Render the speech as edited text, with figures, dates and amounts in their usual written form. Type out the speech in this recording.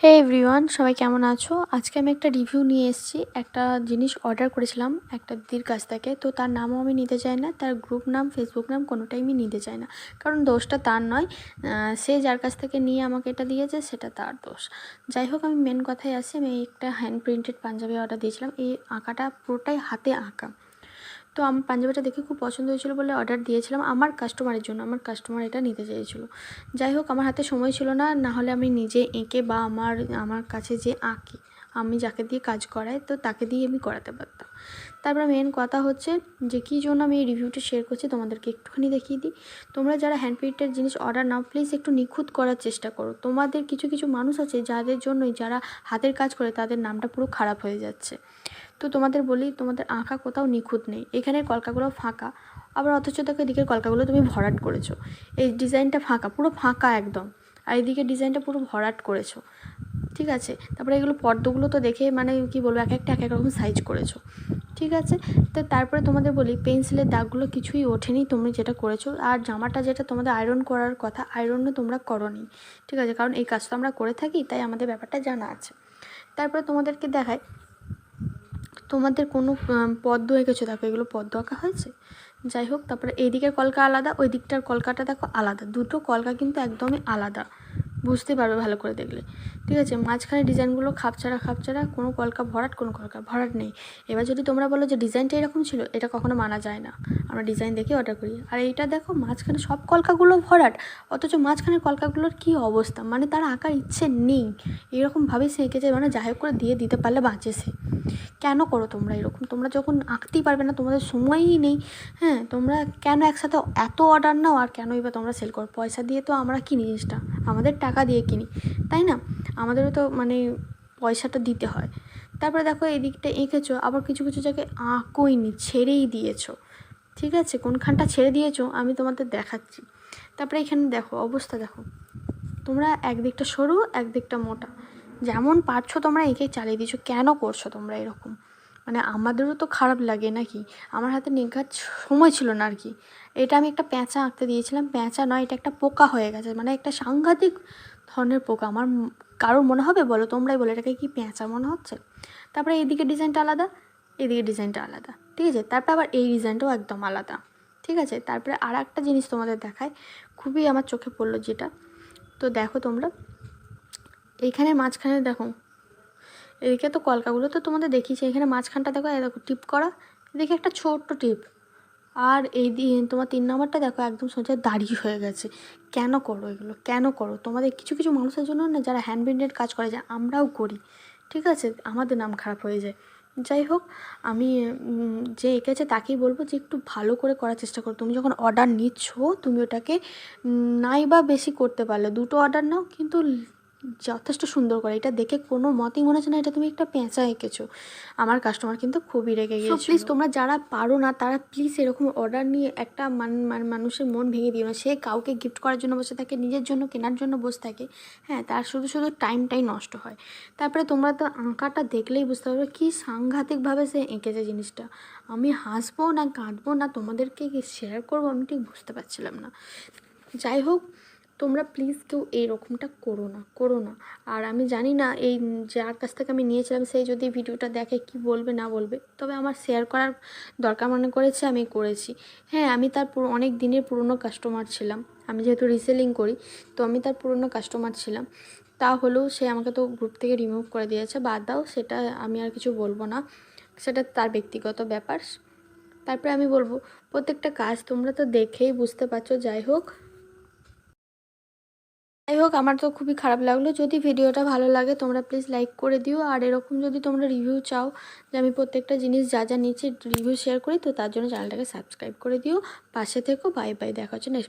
হে everyone, সবাই কেমন আছো? আজকে আমি একটা রিভিউ নিয়ে এসেছি। একটা জিনিস অর্ডার করেছিলাম একটা দিদির কাছ থেকে। তো তার নামও আমি নিতে চাই না, তার গ্রুপ নাম, ফেসবুক নাম কোনোটাই আমি নিতে চাই না, কারণ দোষটা তার নয়। সে যার কাছ থেকে নিয়ে আমাকে এটা দিয়েছে সেটা তার দোষ। যাই হোক, আমি মেন কথায় আসি। আমি একটা হ্যান্ড প্রিন্টেড পাঞ্জাবি অর্ডার দিয়েছিলাম। এই আঁকাটা পুরোটাই হাতে আঁকা। তো আমার পাঞ্জাবিটা দেখে খুব পছন্দ হয়েছিল বলে অর্ডার দিয়েছিলাম আমার কাস্টমারের জন্য। আমার কাস্টমার এটা নিতে চেয়েছিলো। যাই হোক, আমার হাতে সময় ছিল না, না হলে আমি নিজে এঁকে বা আমার কাছে যে আঁকি, আমি যাকে দিয়ে কাজ করাই, তো তাকে দিয়ে আমি করাতে পারতাম। তারপরে মেন কথা হচ্ছে যে কী জন্য আমি এই রিভিউটা শেয়ার করছি তোমাদেরকে একটুখানি দেখিয়ে দিই। তোমরা যারা হ্যান্ড প্রিন্টেড জিনিস অর্ডার নাও, প্লিজ একটু নিখুঁত করার চেষ্টা করো। তোমাদের কিছু কিছু মানুষ আছে যাদের জন্যই, যারা হাতের কাজ করে, তাদের নামটা পুরো খারাপ হয়ে যাচ্ছে। তো তোমাদের বলি, তোমাদের আঁকা কোথাও নিখুঁত নেই। এখানের কলকাগুলো ফাঁকা, আবার অথচ দেখো এদিকের কলকাগুলো তুমি ভরাট করেছো। এই ডিজাইনটা ফাঁকা, পুরো ফাঁকা একদম, আর এদিকে ডিজাইনটা পুরো ভরাট করেছো। ঠিক আছে, তারপরে এগুলো পর্দাগুলো তো দেখে মানে কি বলবো, এক একটা এক এক রকম সাইজ করেছো। ঠিক আছে, তো তারপরে তোমাদের বলি, পেন্সিলের দাগগুলো কিছুই ওঠেনি তুমি যেটা করেছো। আর জামাটা যেটা তোমাদের আয়রন করার কথা, আয়রনও তোমরা করোনি। ঠিক আছে, কারণ এই কাজটা আমরা করে থাকি, তাই আমাদের ব্যাপারটা জানা আছে। তারপরে তোমাদেরকে দেখায়, তোমাদের কোনো পদ্ম এঁকেছো, দেখো এগুলো পদ্ম আঁকা হয়েছে। যাই হোক, তারপরে এই দিকের কলকা আলাদা, ওই দিকটার কলকাটা দেখো আলাদা, দুটো কলকা কিন্তু একদমই আলাদা, বুঝতে পারবে ভালো করে দেখলে। ঠিক আছে, মাঝখানে ডিজাইনগুলো খাপছাড়া খাপছাড়া, কোনো কলকা ভরাট, কোনো কলকা ভরাট নেই। এবার যদি তোমরা বলো যে ডিজাইনটা এরকম ছিল, এটা কখনো মানা যায় না। আমরা ডিজাইন দেখে অর্ডার করি। আর এইটা দেখো, মাঝখানে সব কলকাগুলো ভরাট, অথচ মাঝখানের কলকাগুলোর কী অবস্থা, মানে তার আঁকার ইচ্ছে নেই, এরকমভাবেই সে এঁকেছে, মানে যাই হোক করে দিয়ে দিতে পারলে বাঁচে সে। কেন করো তোমরা এরকম? তোমরা যখন আঁকতেই পারবে না, তোমাদের সময়ই নেই, হ্যাঁ, তোমরা কেন একসাথে এত অর্ডার নাও, আর কেনই বা তোমরা সেল করো? পয়সা দিয়ে তো আমরা কিনি জিনিসটা, আমাদের টাকা দিয়ে কিনি, তাই না? আমাদেরও তো মানে পয়সাটা দিতে হয়। তারপরে দেখো এই দিকটা এঁকেছো, আবার কিছু কিছু জায়গায় আঁকোইনি, ছেড়েই দিয়েছো। ঠিক আছে, কোনখানটা ছেড়ে দিয়েছো আমি তোমাদের দেখাচ্ছি। তারপরে এখানে দেখো অবস্থা, দেখো তোমরা একদিকটা সরু, একদিকটা মোটা, যেমন পারছো তোমরা এঁকে চালিয়ে দিচ্ছ। কেন করছো তোমরা এরকম? মানে আমাদেরও তো খারাপ লাগে নাকি? আমার হাতে নিঘাত সময় ছিল না আর কি। এটা আমি একটা প্যাঁচা আঁকতে দিয়েছিলাম, প্যাঁচা নয়, এটা একটা পোকা হয়ে গেছে, মানে একটা সাংঘাতিক ধরনের পোকা। আমার কারোর মনে হবে বলো? তোমরাই বলো, এটাকে কি প্যাঁচা মনে হচ্ছে? তারপরে এইদিকে ডিজাইনটা আলাদা, এদিকে ডিজাইনটা আলাদা। ঠিক আছে, তারপরে আবার এই ডিজাইনটাও একদম আলাদা। ঠিক আছে, তারপরে আর একটা জিনিস তোমাদের দেখায়, খুবই আমার চোখে পড়লো যেটা। তো দেখো তোমরা এইখানে মাঝখানে দেখো, এদিকে তো কলকাগুলো তো তোমাদের দেখিয়েছি, এখানে মাঝখানটা দেখো, দেখো টিপ করা, এদিকে একটা ছোট্ট টিপ। আর এই দিয়ে তোমার 3 নম্বরটা দেখো একদম সোজা দাঁড়িয়ে হয়ে গেছে। কেন করো এগুলো? কেন করো? তোমাদের কিছু কিছু মানুষের জন্য না, যারা হ্যান্ড প্রিন্টেড কাজ করে, যা আমরাও করি, ঠিক আছে, আমাদের নাম খারাপ হয়ে যায়। যাই হোক, আমি যে এঁকেছে তাকেই বলবো যে একটু ভালো করে করার চেষ্টা করো। তুমি যখন অর্ডার নিচ্ছ, তুমি ওটাকে নাই বা বেশি করতে পারলে 2টো অর্ডার নাও, কিন্তু যথেষ্ট সুন্দর করে। এটা দেখে কোনো মতেই মনে হচ্ছে না এটা তুমি একটা পেঁচা এঁকেছো। আমার কাস্টমার কিন্তু খুবই রেগে গিয়েছিল। প্লিজ তোমরা যারা পারো না, তারা প্লিজ এরকম অর্ডার নিয়ে একটা মানুষের মন ভেঙে দিও না। সে কাউকে গিফট করার জন্য বসে থাকে, নিজের জন্য কেনার জন্য বসে থাকে, হ্যাঁ, তার শুধু শুধু টাইমটাই নষ্ট হয়। তারপরে তোমরা তো আঁকাটা দেখলেই বুঝতে পারবে কী সাংঘাতিকভাবে সে এঁকেছে জিনিসটা। আমি হাসবো না কাঁদবো না তোমাদেরকে শেয়ার করবো, আমি ঠিক বুঝতে পারছিলাম না। যাই হোক, তোমরা প্লিজ কেউ এইরকমটা করো না, করো না। আর আমি জানি না এই যার কাছ থেকে আমি নিয়েছিলাম, সেই যদি ভিডিওটা দেখে কি বলবে না বলবে, তবে আমার শেয়ার করার দরকার মনে করেছে, আমি করেছি। হ্যাঁ, আমি তার অনেক দিনের পুরনো কাস্টমার ছিলাম। আমি যেহেতু রিসেলিং করি, তো আমি তার পুরনো কাস্টমার ছিলাম। তা হলেও সে আমাকে তো গ্রুপ থেকে রিমুভ করে দিয়েছে, বাদ দাও, সেটা আমি আর কিছু বলবো না, সেটা তার ব্যক্তিগত ব্যাপার। তারপরে আমি বলবো, প্রত্যেকটা কাজ তোমরা তো দেখেই বুঝতে পারছো। যাই হোক, আমার তো খুবই খারাপ লাগলো। যদি ভিডিওটা ভালো লাগে তোমরা প্লিজ লাইক করে দিও। আর এরকম যদি তোমরা রিভিউ চাও, যে আমি প্রত্যেকটা জিনিস যা যা নিচ্ছি রিভিউ শেয়ার করি, তো তার জন্য চ্যানেলটাকে সাবস্ক্রাইব করে দিও। পাশে থেকো। বাই বাই, দেখা হচ্ছে নেক্সট।